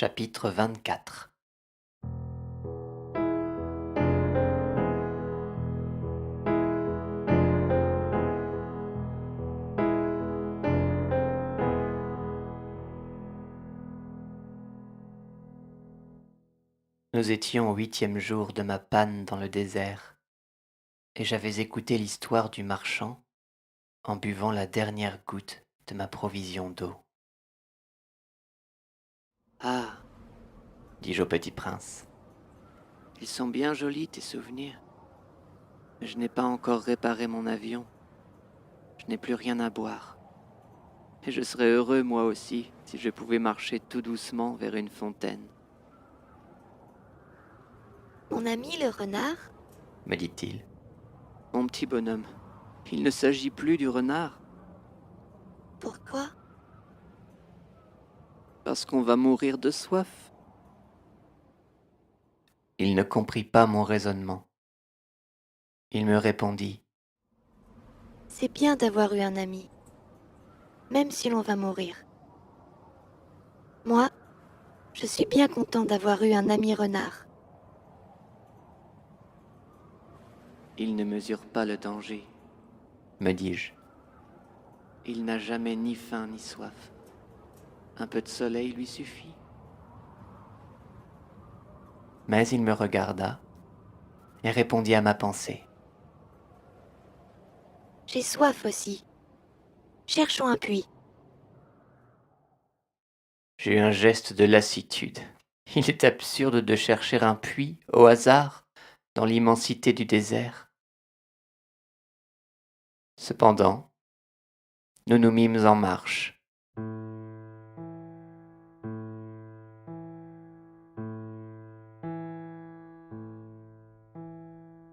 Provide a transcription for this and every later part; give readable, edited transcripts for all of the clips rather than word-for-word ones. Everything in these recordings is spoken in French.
Chapitre 24. Nous étions au 8e jour de ma panne dans le désert, et j'avais écouté l'histoire du marchand en buvant la dernière goutte de ma provision d'eau. Ah, dis-je au petit prince, ils sont bien jolis tes souvenirs, mais je n'ai pas encore réparé mon avion. Je n'ai plus rien à boire. Et je serais heureux moi aussi si je pouvais marcher tout doucement vers une fontaine, Mon ami le renard? me dit-il. Mon petit bonhomme, il ne s'agit plus du renard, Pourquoi? parce qu'on va mourir de soif. Il ne comprit pas mon raisonnement. Il me répondit. C'est bien d'avoir eu un ami, même si l'on va mourir. Moi, je suis bien content d'avoir eu un ami renard. Il ne mesure pas le danger, me dis-je. Il n'a jamais ni faim ni soif. Un peu de soleil lui suffit. Mais il me regarda et répondit à ma pensée. J'ai soif aussi. Cherchons un puits. J'ai eu un geste de lassitude. Il est absurde de chercher un puits au hasard dans l'immensité du désert. Cependant, nous nous mîmes en marche.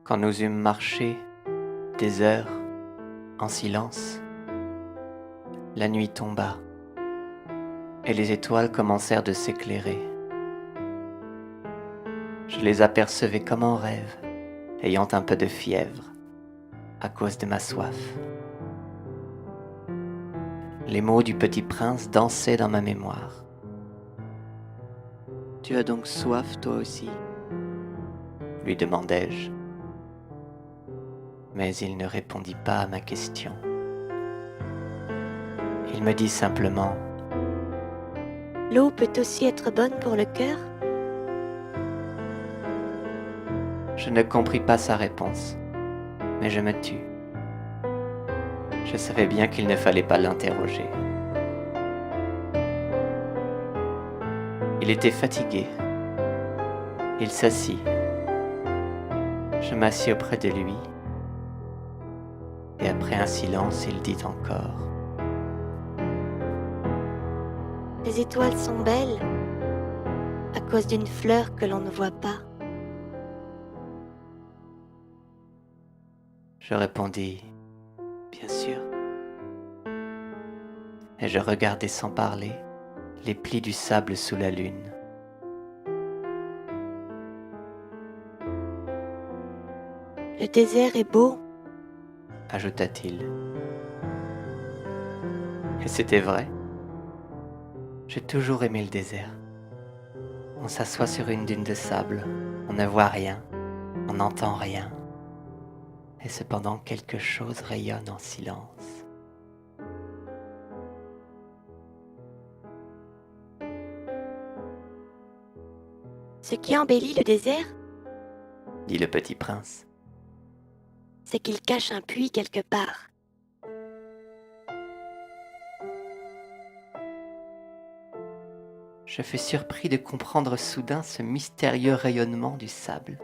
Quand nous eûmes marché des heures en silence, la nuit tomba et les étoiles commencèrent de s'éclairer. Je les apercevais comme en rêve, ayant un peu de fièvre à cause de ma soif. Les mots du petit prince dansaient dans ma mémoire. « Tu as donc soif toi aussi ?» lui demandai-je. Mais il ne répondit pas à ma question. Il me dit simplement « L'eau peut aussi être bonne pour le cœur? Je ne compris pas sa réponse, mais je me tus. Je savais bien qu'il ne fallait pas l'interroger. Il était fatigué. Il s'assit. Je m'assis auprès de lui. Et après un silence, il dit encore. Les étoiles sont belles à cause d'une fleur que l'on ne voit pas. Je répondis, bien sûr. Et je regardais sans parler les plis du sable sous la lune. Le désert est beau. Ajouta-t-il. Et c'était vrai. J'ai toujours aimé le désert. On s'assoit sur une dune de sable, on ne voit rien, on n'entend rien. Et cependant quelque chose rayonne en silence. Ce qui embellit le désert, Dit le petit prince. c'est qu'il cache un puits quelque part. Je fus surpris de comprendre soudain ce mystérieux rayonnement du sable.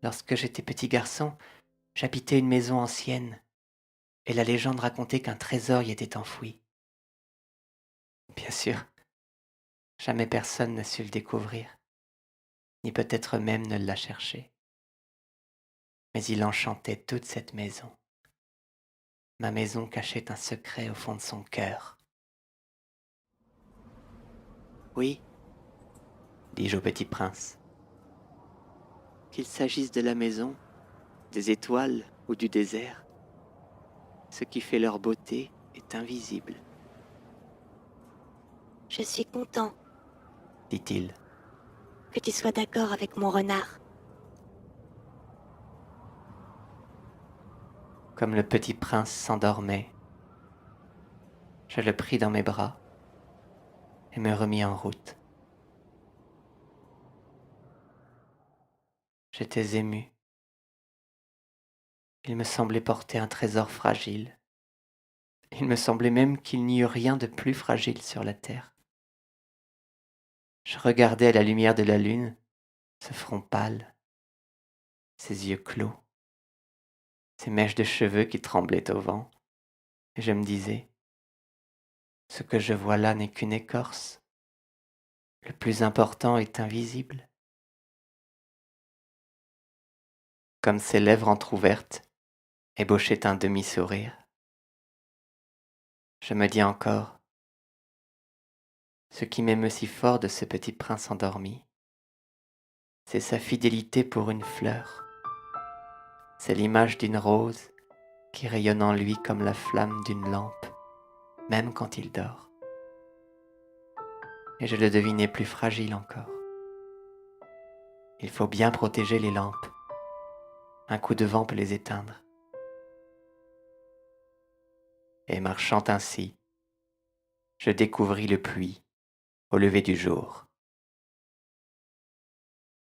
Lorsque j'étais petit garçon, j'habitais une maison ancienne, et la légende racontait qu'un trésor y était enfoui. Bien sûr, jamais personne n'a su le découvrir, ni peut-être même ne l'a cherché. Mais il enchantait toute cette maison. Ma maison cachait un secret au fond de son cœur. Oui, dis-je au petit prince. qu'il s'agisse de la maison, des étoiles ou du désert, ce qui fait leur beauté est invisible, Je suis content dit-il. que tu sois d'accord avec mon renard. Comme le petit prince s'endormait, je le pris dans mes bras et me remis en route. J'étais ému. Il me semblait porter un trésor fragile. Il me semblait même qu'il n'y eût rien de plus fragile sur la terre. Je regardais à la lumière de la lune ce front pâle, ses yeux clos, ses mèches de cheveux qui tremblaient au vent, et je me disais, ce que je vois là n'est qu'une écorce. Le plus important est invisible. Comme ses lèvres entr'ouvertes ébauchaient un demi-sourire. Je me dis encore, ce qui m'émeut si fort de ce petit prince endormi, c'est sa fidélité pour une fleur. C'est l'image d'une rose qui rayonne en lui comme la flamme d'une lampe, même quand il dort. Et je le devinais plus fragile encore. Il faut bien protéger les lampes. Un coup de vent peut les éteindre. Et marchant ainsi, je découvris le puits au lever du jour.